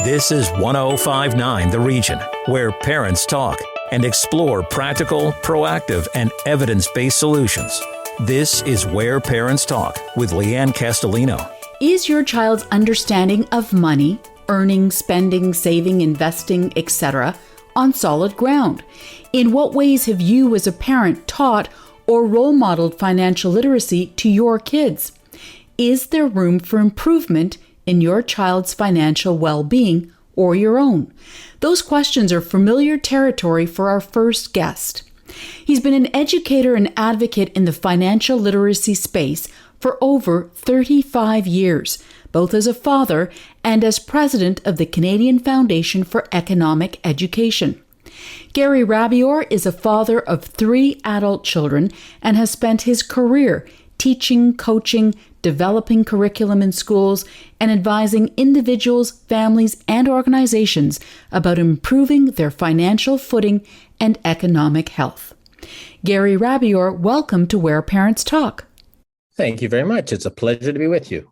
This is 1059 The Region, where parents talk and explore practical, proactive, and evidence-based solutions. This is Where Parents Talk with Lianne Castelino. Is your child's understanding of money, earning, spending, saving, investing, etc., on solid ground? In what ways have you as a parent taught or role modeled financial literacy to your kids? Is there room for improvement in your child's financial well-being or your own? Those questions are familiar territory for our first guest. He's been an educator and advocate in the financial literacy space for over 35 years, both as a father and as president of the Canadian Foundation for Economic Education. Gary Rabbior is a father of 3 adult children and has spent his career teaching, coaching, developing curriculum in schools, and advising individuals, families, and organizations about improving their financial footing and economic health. Gary Rabbior, welcome to Where Parents Talk. Thank you very much. It's a pleasure to be with you.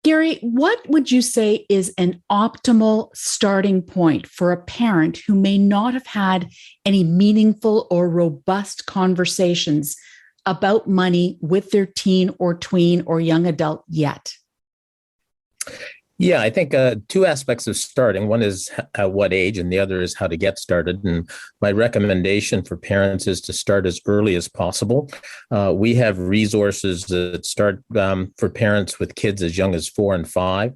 Gary, what would you say is an optimal starting point for a parent who may not have had any meaningful or robust conversations about money with their teen or tween or young adult yet? Yeah, I think 2 aspects of starting. One is at what age, and the other is how to get started. And my recommendation for parents is to start as early as possible. We have resources that start for parents with kids as young as 4 and 5.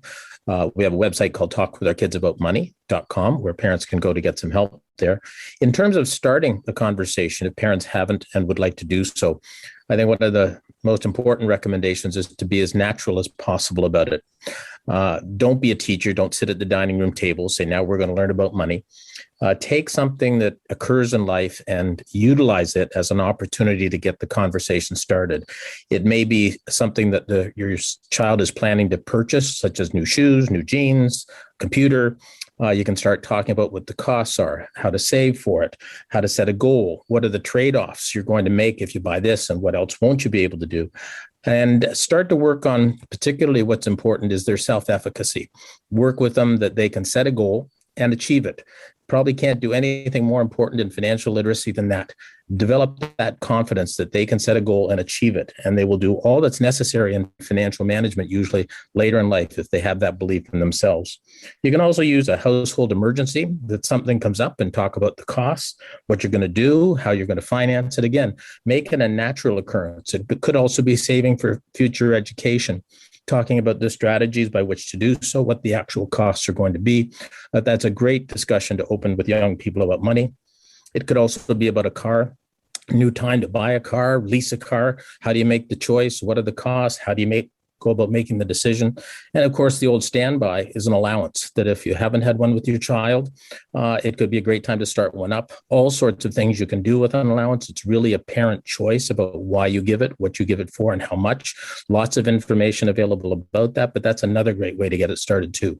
We have a website called talkwithouርከidsaboutmoney.com where parents can go to get some help there. In terms of starting the conversation, if parents haven't and would like to do so, I think one of the most important recommendations is to be as natural as possible about it. Don't be a teacher. Don't sit at the dining room table, say, now we're going to learn about money. Take something that occurs in life and utilize it as an opportunity to get the conversation started. It may be something that your child is planning to purchase, such as new shoes, new jeans, computer. You can start talking about what the costs are, how to save for it, how to set a goal. What are the trade-offs you're going to make if you buy this, and what else won't you be able to do? And start to work on, particularly what's important is their self-efficacy. Work with them that they can set a goal and achieve it. Probably can't do anything more important in financial literacy than that. Develop that confidence that they can set a goal and achieve it. And they will do all that's necessary in financial management, usually later in life, if they have that belief in themselves. You can also use a household emergency, that something comes up, and talk about the costs, what you're going to do, how you're going to finance it. Again, make it a natural occurrence. It could also be saving for future education, talking about the strategies by which to do so, what the actual costs are going to be. That's a great discussion to open with young people about money. It could also be about a car, new time to buy a car, lease a car. How do you make the choice? What are the costs? How do you go about making the decision? And of course, the old standby is an allowance, that if you haven't had one with your child, it could be a great time to start one up. All sorts of things you can do with an allowance. It's really a parent choice about why you give it, what you give it for, and how much. Lots of information available about that, but that's another great way to get it started too.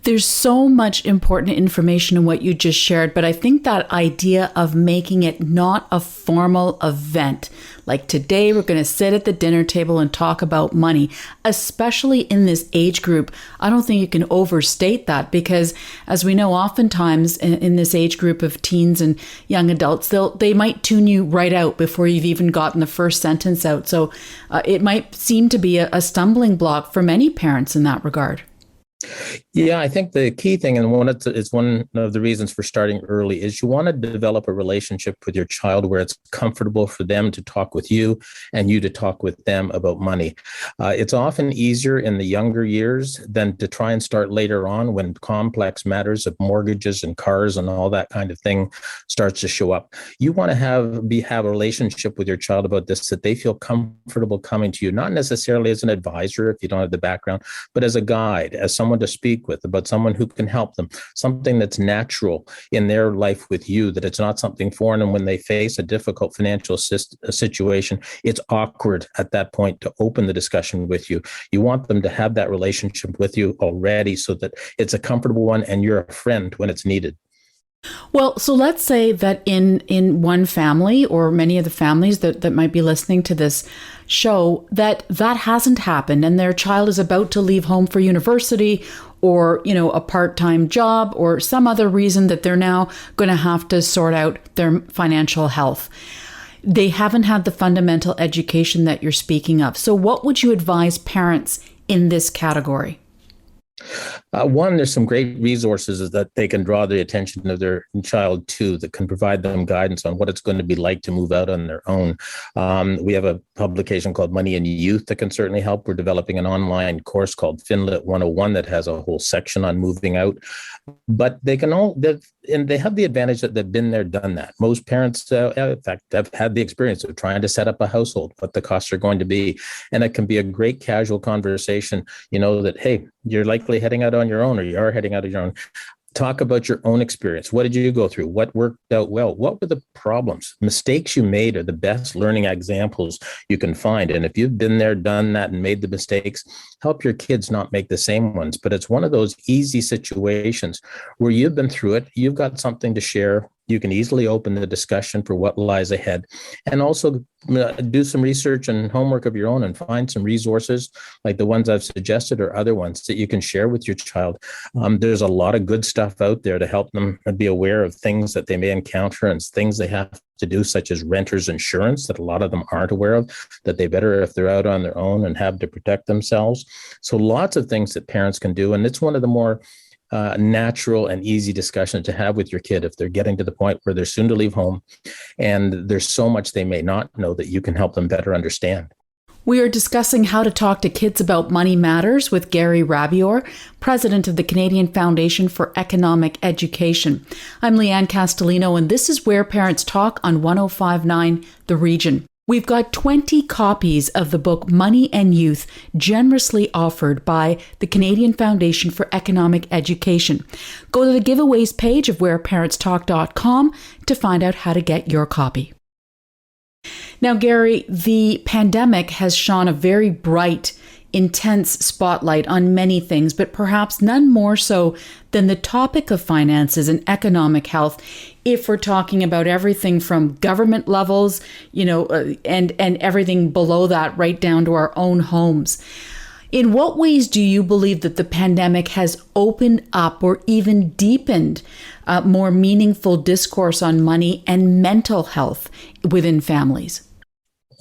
There's so much important information in what you just shared, but I think that idea of making it not a formal event, like today we're going to sit at the dinner table and talk about money, especially in this age group, I don't think you can overstate that, because as we know, oftentimes in this age group of teens and young adults, they might tune you right out before you've even gotten the first sentence out. So it might seem to be a stumbling block for many parents in that regard. Yeah, I think the key thing, and one of the reasons for starting early, is you want to develop a relationship with your child where it's comfortable for them to talk with you and you to talk with them about money. It's often easier in the younger years than to try and start later on, when complex matters of mortgages and cars and all that kind of thing starts to show up. You want to have a relationship with your child about this, that they feel comfortable coming to you, not necessarily as an advisor if you don't have the background, but as a guide, as someone to speak with, about someone who can help them, something that's natural in their life with you, that it's not something foreign. And when they face a difficult financial situation, it's awkward at that point to open the discussion with you. You want them to have that relationship with you already, so that it's a comfortable one and you're a friend when it's needed. Well, so let's say that in one family, or many of the families that might be listening to this show, that hasn't happened and their child is about to leave home for university, or, a part-time job or some other reason that they're now going to have to sort out their financial health. They haven't had the fundamental education that you're speaking of. So what would you advise parents in this category? One, there's some great resources that they can draw the attention of their child to that can provide them guidance on what it's going to be like to move out on their own. We have a publication called Money and Youth that can certainly help. We're developing an online course called FinLit 101 that has a whole section on moving out. But they have the advantage that they've been there, done that. Most parents, in fact, have had the experience of trying to set up a household, what the costs are going to be. And it can be a great casual conversation, that, hey, you're likely heading out on your own, or you are heading out on your own. Talk about your own experience. What did you go through? What worked out well? What were the problems? Mistakes you made are the best learning examples you can find. And if you've been there, done that, and made the mistakes, help your kids not make the same ones. But it's one of those easy situations where you've been through it. You've got something to share. You can easily open the discussion for what lies ahead, and also do some research and homework of your own and find some resources like the ones I've suggested or other ones that you can share with your child. There's a lot of good stuff out there to help them be aware of things that they may encounter and things they have to do, such as renter's insurance that a lot of them aren't aware of, that they better if they're out on their own and have to protect themselves. So lots of things that parents can do. And it's one of the more natural and easy discussion to have with your kid if they're getting to the point where they're soon to leave home and there's so much they may not know that you can help them better understand. We are discussing how to talk to kids about money matters with Gary Rabbior, president of the Canadian Foundation for Economic Education. I'm Lianne Castelino, and this is Where Parents Talk on 105.9 The Region. We've got 20 copies of the book Money and Youth generously offered by the Canadian Foundation for Economic Education. Go to the giveaways page of whereparentstalk.com to find out how to get your copy. Now, Gary, the pandemic has shone a very bright, intense spotlight on many things, but perhaps none more so than the topic of finances and economic health, if we're talking about everything from government levels, and everything below that, right down to our own homes. In what ways do you believe that the pandemic has opened up or even deepened more meaningful discourse on money and mental health within families?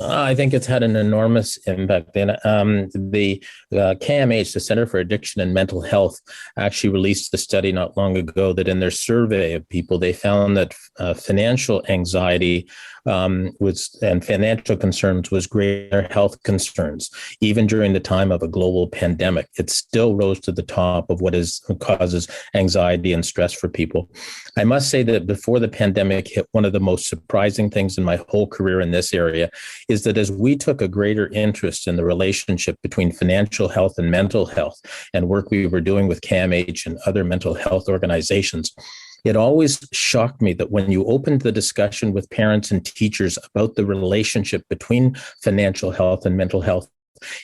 I think it's had an enormous impact. And the CAMH, the Center for Addiction and Mental Health, actually released a study not long ago that in their survey of people, they found that financial anxiety and financial concerns was greater health concerns. Even during the time of a global pandemic, it still rose to the top of what causes anxiety and stress for people. I must say that before the pandemic hit, one of the most surprising things in my whole career in this area is that as we took a greater interest in the relationship between financial health and mental health and work we were doing with CAMH and other mental health organizations, it always shocked me that when you opened the discussion with parents and teachers about the relationship between financial health and mental health,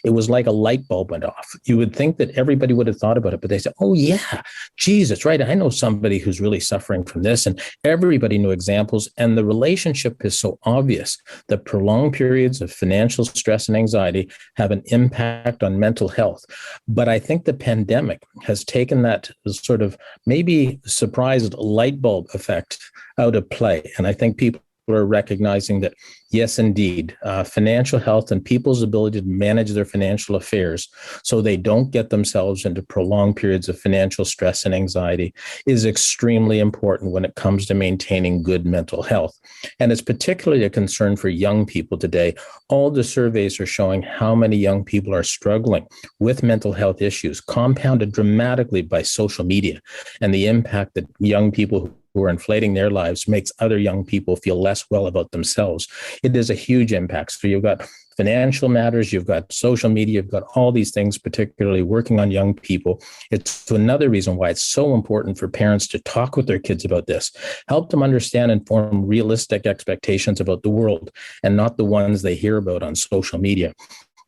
it was like a light bulb went off. You would think that everybody would have thought about it, but they said, oh yeah, Jesus, right. I know somebody who's really suffering from this, and everybody knew examples. And the relationship is so obvious that prolonged periods of financial stress and anxiety have an impact on mental health. But I think the pandemic has taken that sort of maybe surprised light bulb effect out of play. And I think people are recognizing that, yes, indeed, financial health and people's ability to manage their financial affairs so they don't get themselves into prolonged periods of financial stress and anxiety is extremely important when it comes to maintaining good mental health. And it's particularly a concern for young people today. All the surveys are showing how many young people are struggling with mental health issues, compounded dramatically by social media and the impact that young people who are inflating their lives makes other young people feel less well about themselves. It is a huge impact. So you've got financial matters, you've got social media, you've got all these things, particularly working on young people. It's another reason why it's so important for parents to talk with their kids about this, help them understand and form realistic expectations about the world and not the ones they hear about on social media.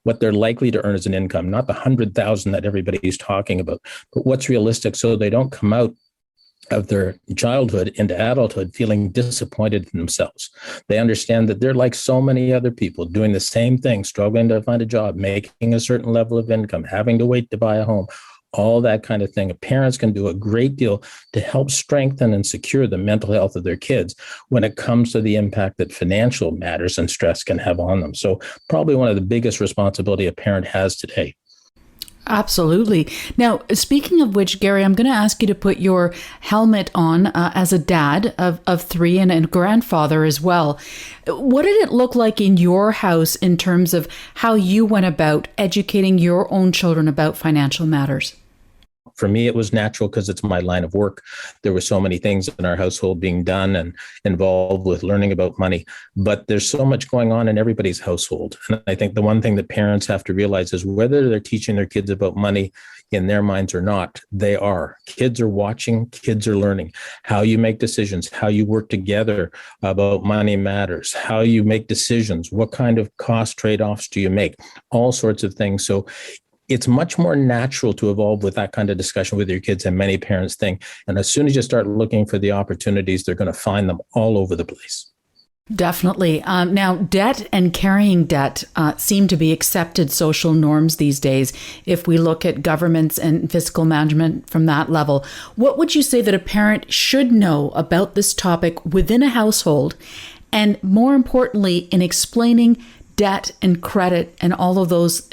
What they're likely to earn as an income, not the 100,000 that everybody's talking about, but what's realistic so they don't come out of their childhood into adulthood feeling disappointed in themselves. They understand that they're like so many other people doing the same thing, struggling to find a job, making a certain level of income, having to wait to buy a home. all that kind of thing. Parents can do a great deal to help strengthen and secure the mental health of their kids when it comes to the impact that financial matters and stress can have on them. So probably one of the biggest responsibility a parent has today. Absolutely. Now, speaking of which, Gary, I'm going to ask you to put your helmet on as a dad of three and a grandfather as well. What did it look like in your house in terms of how you went about educating your own children about financial matters? For me, it was natural because it's my line of work. There were so many things in our household being done and involved with learning about money, but there's so much going on in everybody's household. And I think the one thing that parents have to realize is whether they're teaching their kids about money in their minds or not, they are. Kids are watching, kids are learning how you make decisions, how you work together about money matters, how you make decisions, what kind of cost trade-offs do you make, all sorts of things. So it's much more natural to evolve with that kind of discussion with your kids than many parents think. And as soon as you start looking for the opportunities, they're going to find them all over the place. Definitely. Now, debt and carrying debt seem to be accepted social norms these days. If we look at governments and fiscal management from that level, what would you say that a parent should know about this topic within a household? And more importantly, in explaining debt and credit and all of those,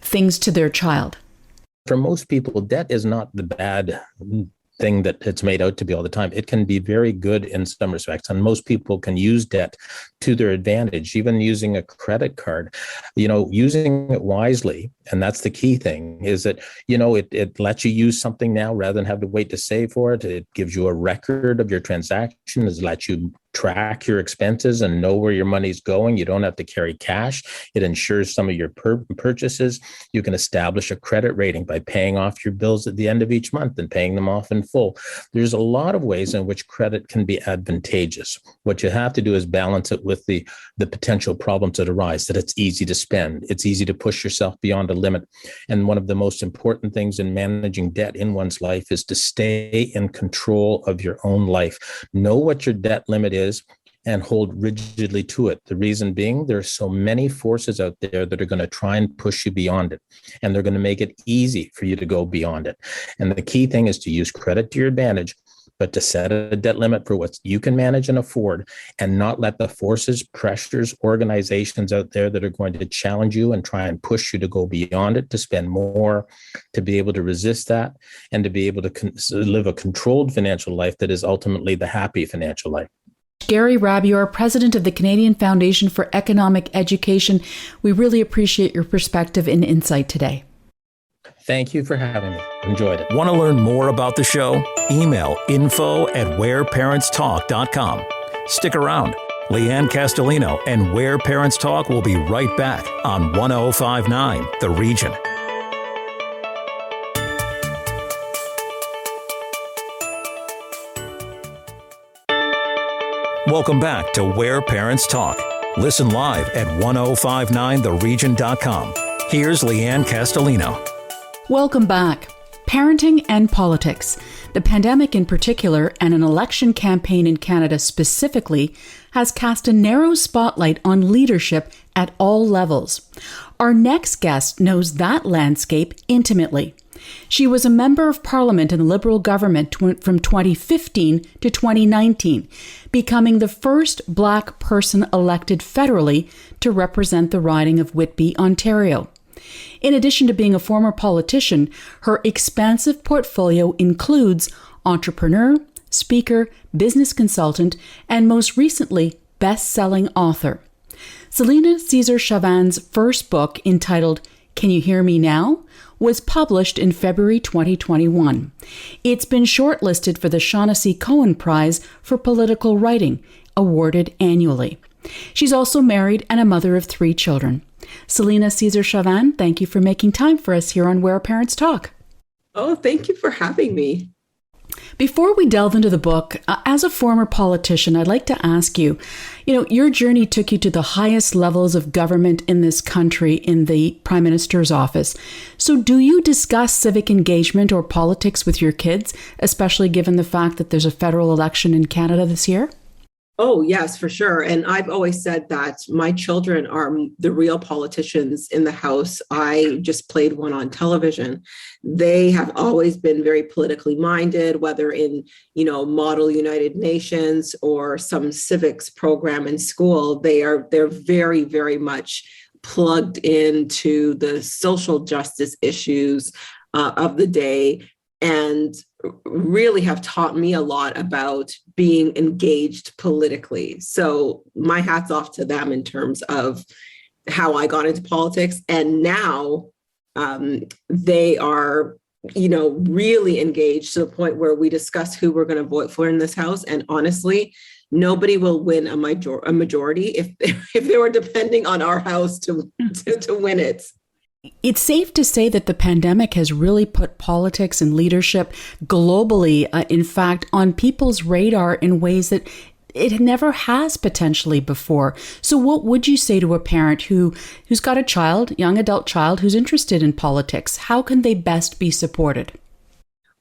things to their child? For most people, debt is not the bad thing that it's made out to be all the time. It can be very good in some respects, and most people can use debt to their advantage, even using a credit card, using it wisely. And that's the key thing, is that, it lets you use something now rather than have to wait to save for it. It gives you a record of your transactions. It lets you track your expenses and know where your money's going. You don't have to carry cash. It ensures some of your purchases. You can establish a credit rating by paying off your bills at the end of each month and paying them off in full. There's a lot of ways in which credit can be advantageous. What you have to do is balance it with the potential problems that arise, that it's easy to spend. It's easy to push yourself beyond a limit. And one of the most important things in managing debt in one's life is to stay in control of your own life. Know what your debt limit is and hold rigidly to it. The reason being, there are so many forces out there that are going to try and push you beyond it. And they're going to make it easy for you to go beyond it. And the key thing is to use credit to your advantage, but to set a debt limit for what you can manage and afford, and not let the forces, pressures, organizations out there that are going to challenge you and try and push you to go beyond it, to spend more, to be able to resist that, and to be able to live a controlled financial life that is ultimately the happy financial life. Gary Rabbior, president of the Canadian Foundation for Economic Education, we really appreciate your perspective and insight today. Thank you for having me. Enjoyed it. Want to learn more about the show? Email info@whereparentstalk.com. Stick around. Lianne Castelino and Where Parents Talk will be right back on 105.9 The Region. Welcome back to Where Parents Talk. Listen live at 1059theregion.com. Here's Lianne Castelino. Welcome back. Parenting and politics. The pandemic in particular, and an election campaign in Canada specifically, has cast a narrow spotlight on leadership at all levels. Our next guest knows that landscape intimately. She was a member of Parliament in the Liberal government from 2015 to 2019, becoming the first Black person elected federally to represent the riding of Whitby, Ontario. In addition to being a former politician, her expansive portfolio includes entrepreneur, speaker, business consultant, and most recently, best-selling author. Celina Caesar-Chavannes' first book, entitled Can You Hear Me Now?, was published in February 2021. It's been shortlisted for the Shaughnessy Cohen Prize for Political Writing, awarded annually. She's also married and a mother of 3 children. Celina Caesar-Chavannes, thank you for making time for us here on Where Parents Talk. Oh, thank you for having me. Before we delve into the book, as a former politician, I'd like to ask you, your journey took you to the highest levels of government in this country in the Prime Minister's office. So do you discuss civic engagement or politics with your kids, especially given the fact that there's a federal election in Canada this year? Oh, yes, for sure. And I've always said that my children are the real politicians in the house. I just played one on television. They have always been very politically minded, whether in, Model United Nations or some civics program in school. They're very, very much plugged into the social justice issues of the day, and really have taught me a lot about being engaged politically. So my hat's off to them in terms of how I got into politics. And now they are, really engaged to the point where we discuss who we're going to vote for in this house. And honestly, nobody will win a majority if they were depending on our house to win it. It's safe to say that the pandemic has really put politics and leadership globally, in fact, on people's radar in ways that it never has potentially before. So what would you say to a parent who's got a child, young adult child, who's interested in politics? How can they best be supported?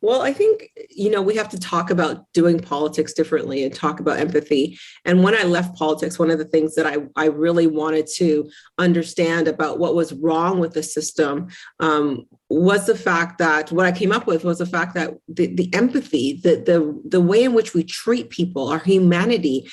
Well, I think, we have to talk about doing politics differently and talk about empathy. And when I left politics, one of the things that I really wanted to understand about what was wrong with the system was the fact that what I came up with was the fact that the empathy, the way in which we treat people, our humanity,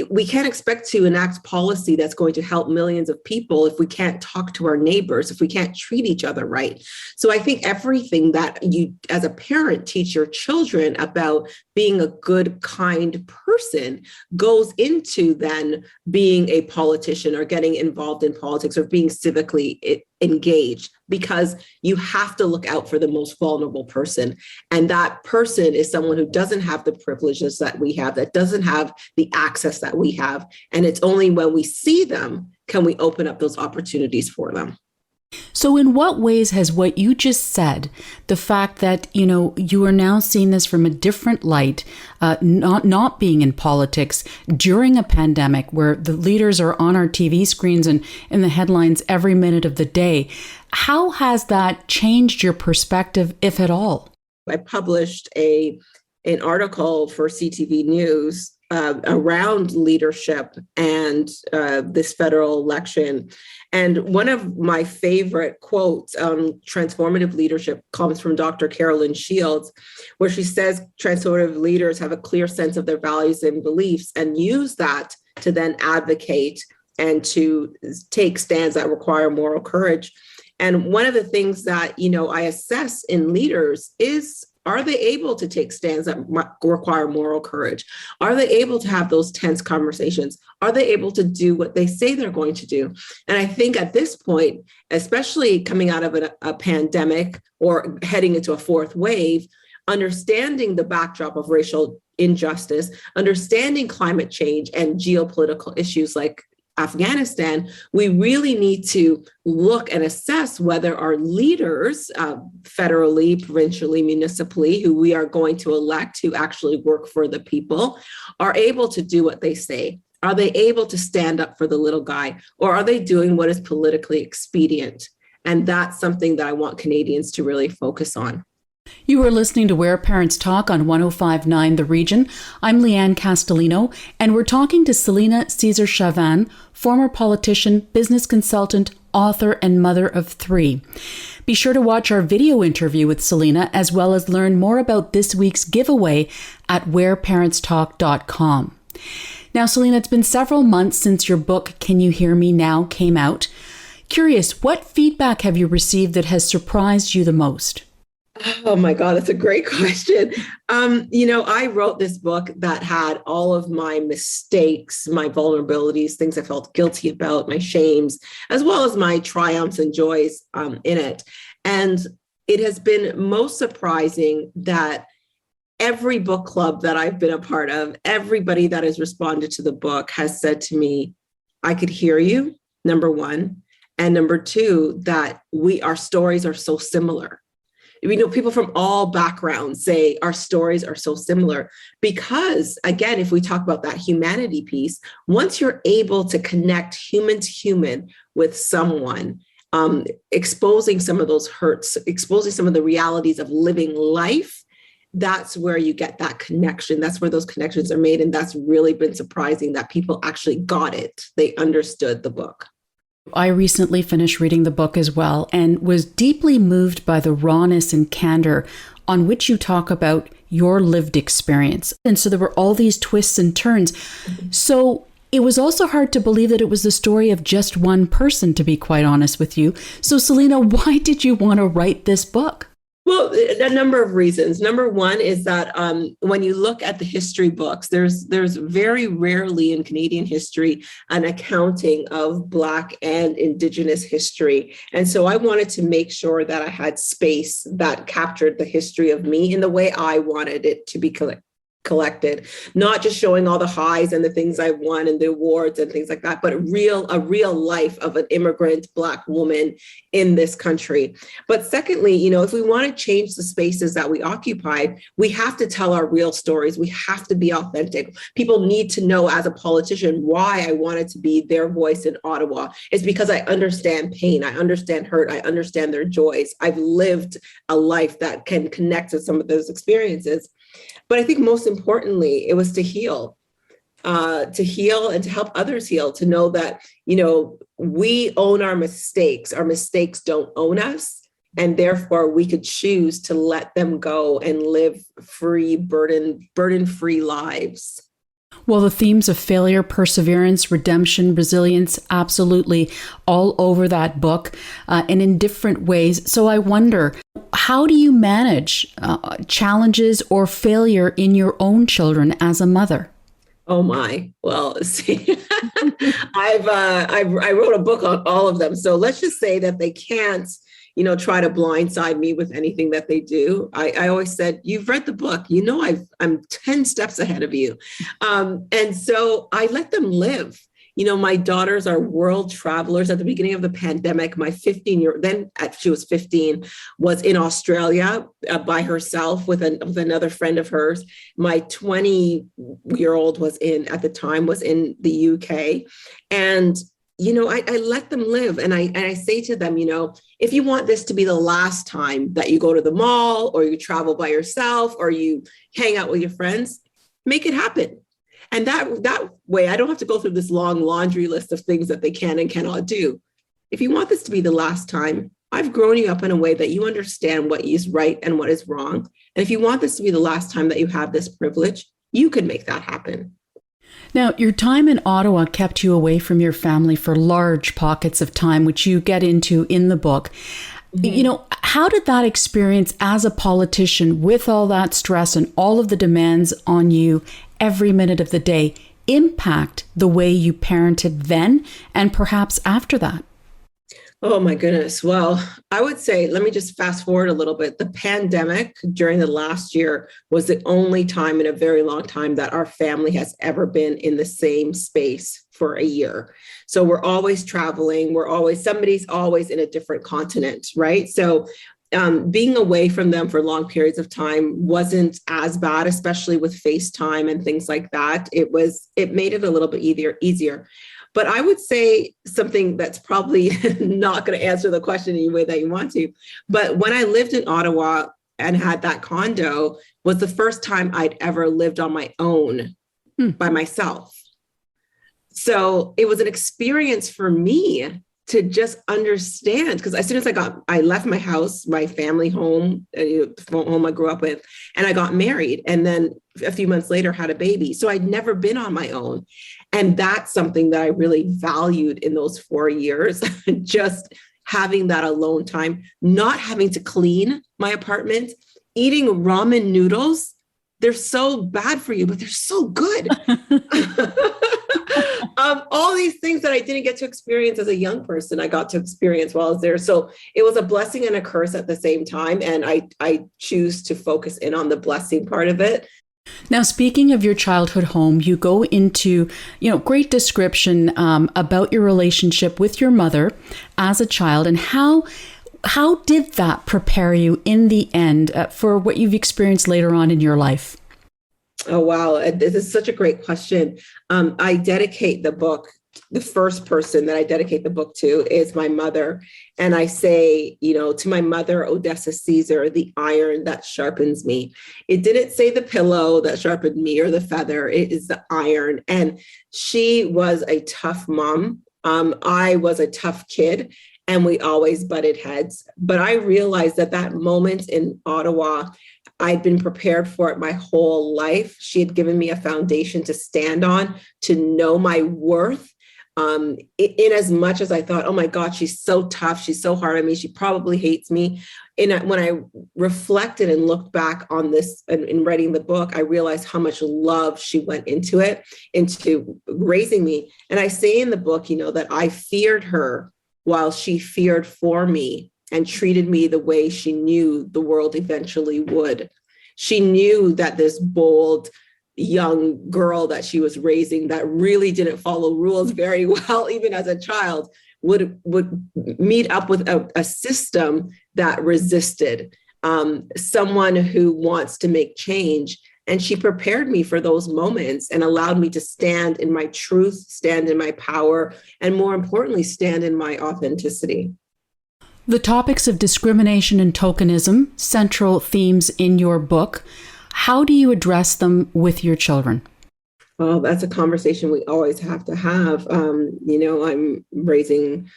we can't expect to enact policy that's going to help millions of people if we can't talk to our neighbors, if we can't treat each other right. So I think everything that you, as a parent, teach your children about being a good, kind person goes into then being a politician or getting involved in politics or being civically engaged, because you have to look out for the most vulnerable person. And that person is someone who doesn't have the privileges that we have, that doesn't have the access that we have. And it's only when we see them can we open up those opportunities for them. So in what ways has what you just said, the fact that, you are now seeing this from a different light, not being in politics during a pandemic where the leaders are on our TV screens and in the headlines every minute of the day, how has that changed your perspective, if at all? I published an article for CTV News around leadership and this federal election. And one of my favorite quotes on transformative leadership comes from Dr. Carolyn Shields, where she says transformative leaders have a clear sense of their values and beliefs and use that to then advocate and to take stands that require moral courage. And one of the things that, I assess in leaders is, are they able to take stands that require moral courage? Are they able to have those tense conversations? Are they able to do what they say they're going to do? And I think at this point, especially coming out of a pandemic or heading into a fourth wave, understanding the backdrop of racial injustice, understanding climate change and geopolitical issues like Afghanistan, we really need to look and assess whether our leaders, federally, provincially, municipally, who we are going to elect to actually work for the people, are able to do what they say. Are they able to stand up for the little guy, or are they doing what is politically expedient? And that's something that I want Canadians to really focus on. You are listening to Where Parents Talk on 105.9 The Region. I'm Lianne Castelino, and we're talking to Celina Caesar-Chavannes, former politician, business consultant, author, and mother of three. Be sure to watch our video interview with Celina, as well as learn more about this week's giveaway at whereparentstalk.com. Now, Celina, it's been several months since your book, Can You Hear Me Now, came out. Curious, what feedback have you received that has surprised you the most? Oh my God, that's a great question. I wrote this book that had all of my mistakes, my vulnerabilities, things I felt guilty about, my shames, as well as my triumphs and joys in it. And it has been most surprising that every book club that I've been a part of, everybody that has responded to the book has said to me, I could hear you, number one. And number two, that our stories are so similar. People from all backgrounds say our stories are so similar because, again, if we talk about that humanity piece, once you're able to connect human to human with someone, exposing some of those hurts, exposing some of the realities of living life, that's where you get that connection. That's where those connections are made. And that's really been surprising that people actually got it. They understood the book. I recently finished reading the book as well and was deeply moved by the rawness and candor on which you talk about your lived experience. And so there were all these twists and turns. So it was also hard to believe that it was the story of just one person, to be quite honest with you. So Celina, why did you want to write this book? Well, a number of reasons. Number one is that when you look at the history books, there's very rarely in Canadian history an accounting of Black and Indigenous history. And so I wanted to make sure that I had space that captured the history of me in the way I wanted it to be collected, not just showing all the highs and the things I won and the awards and things like that, but a real life of an immigrant Black woman in this country. But secondly, if we want to change the spaces that we occupy, we have to tell our real stories. We have to be authentic. People need to know, as a politician, why I wanted to be their voice in Ottawa. It's because I understand pain. I understand hurt. I understand their joys. I've lived a life that can connect with some of those experiences. But I think most importantly, it was to heal and to help others heal, to know that, we own our mistakes. Our mistakes don't own us. And therefore, we could choose to let them go and live free, burden-free lives. Well, the themes of failure, perseverance, redemption, resilience, absolutely all over that book and in different ways. So I wonder, how do you manage challenges or failure in your own children as a mother? Oh my! Well, see, I wrote a book on all of them. So let's just say that they can't, try to blindside me with anything that they do. I always said, you've read the book, I'm 10 steps ahead of you. And so I let them live. My daughters are world travelers. At the beginning of the pandemic, my she was 15, was in Australia by herself with another friend of hers. My 20-year-old was in the UK. And I let them live. And I say to them, if you want this to be the last time that you go to the mall or you travel by yourself or you hang out with your friends, make it happen. And that way, I don't have to go through this long laundry list of things that they can and cannot do. If you want this to be the last time, I've grown you up in a way that you understand what is right and what is wrong. And if you want this to be the last time that you have this privilege, you can make that happen. Now, your time in Ottawa kept you away from your family for large pockets of time, which you get into in the book. Mm-hmm. How did that experience as a politician, with all that stress and all of the demands on you every minute of the day, impact the way you parented then and perhaps after that? Oh my goodness. Well, I would say, let me just fast forward a little bit. The pandemic during the last year was the only time in a very long time that our family has ever been in the same space for a year. So we're always traveling. Somebody's always in a different continent, right? So being away from them for long periods of time wasn't as bad, especially with FaceTime and things like that. It made it a little bit easier. But I would say something that's probably not going to answer the question in any way that you want to. But when I lived in Ottawa and had that condo, was the first time I'd ever lived on my own by myself. So it was an experience for me to just understand, because as soon as I left my house, my family home, the home I grew up with, and I got married, and then a few months later had a baby. So I'd never been on my own. And that's something that I really valued in those 4 years, just having that alone time, not having to clean my apartment, eating ramen noodles. They're so bad for you, but they're so good. All these things that I didn't get to experience as a young person, I got to experience while I was there. So it was a blessing and a curse at the same time. And I choose to focus in on the blessing part of it. Now, speaking of your childhood home, you go into, great description about your relationship with your mother as a child, and how did that prepare you in the end for what you've experienced later on in your life? Oh, wow. This is such a great question. I dedicate the book the first person that I dedicate the book to is my mother. And I say, to my mother, Odessa Caesar, the iron that sharpens me. It didn't say the pillow that sharpened me or the feather. It is the iron. And she was a tough mom. I was a tough kid, and we always butted heads. But I realized that moment in Ottawa, I'd been prepared for it my whole life. She had given me a foundation to stand on, to know my worth. In as much as I thought, oh my God, she's so tough. She's so hard on me. She probably hates me. And when I reflected and looked back on this in writing the book, I realized how much love she went into it, into raising me. And I say in the book, that I feared her while she feared for me, and treated me the way she knew the world eventually would. She knew that this bold young girl that she was raising, that really didn't follow rules very well, even as a child, would meet up with a system that resisted, someone who wants to make change. And she prepared me for those moments and allowed me to stand in my truth, stand in my power, and more importantly, stand in my authenticity. The topics of discrimination and tokenism, central themes in your book. How do you address them with your children? Well, that's a conversation we always have to have. I'm raising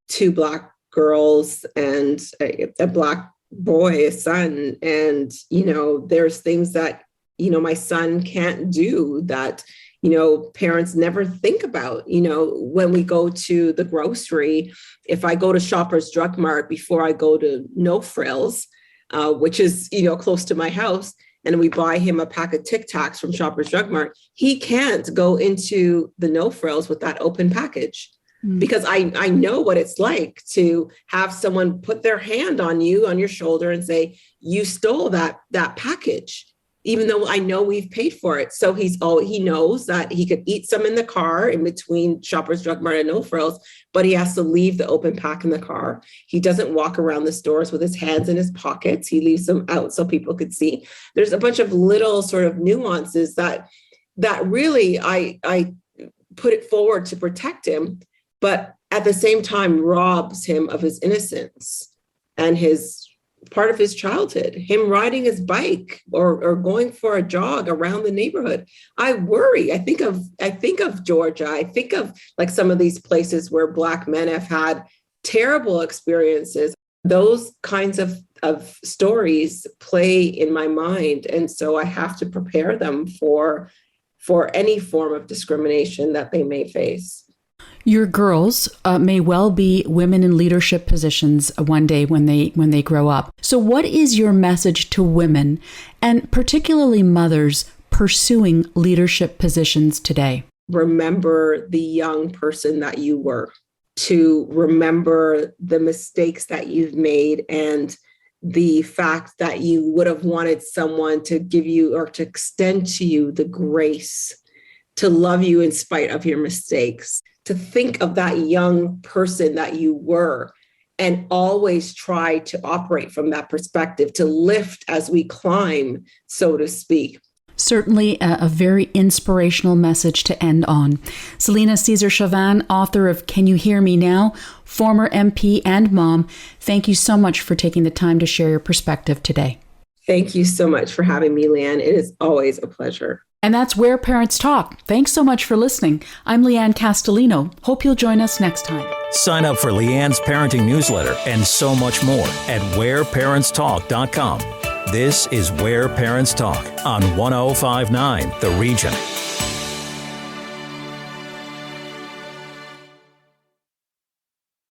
2 Black girls and a Black boy, a son. And, there's things that, my son can't do that, parents never think about. When we go to the grocery, if I go to Shoppers Drug Mart before I go to No Frills, which is, close to my house, and we buy him a pack of Tic Tacs from Shoppers Drug Mart, he can't go into the No Frills with that open package. Because I know what it's like to have someone put their hand on you, on your shoulder, and say, you stole that package, even though I know we've paid for it. So he knows that he could eat some in the car in between Shoppers Drug Mart and No Frills, but he has to leave the open pack in the car. He doesn't walk around the stores with his hands in his pockets. He leaves them out so people could see. There's a bunch of little sort of nuances that really I put it forward to protect him, but at the same time robs him of his innocence and his part of his childhood, him riding his bike or going for a jog around the neighborhood. I worry. I think of Georgia. I think of like some of these places where Black men have had terrible experiences. Those kinds of stories play in my mind. And so I have to prepare them for any form of discrimination that they may face. Your girls may well be women in leadership positions one day when they grow up. So what is your message to women, and particularly mothers, pursuing leadership positions today? Remember the young person that you were, to remember the mistakes that you've made and the fact that you would have wanted someone to give you or to extend to you the grace to love you in spite of your mistakes, to think of that young person that you were and always try to operate from that perspective, to lift as we climb, so to speak. Certainly a very inspirational message to end on. Celina Caesar-Chavannes, author of Can You Hear Me Now?, former MP and mom, thank you so much for taking the time to share your perspective today. Thank you so much for having me, Lianne. It is always a pleasure. And that's Where Parents Talk. Thanks so much for listening. I'm Lianne Castelino. Hope you'll join us next time. Sign up for Lianne's parenting newsletter and so much more at whereparentstalk.com. This is Where Parents Talk on 105.9 The Region.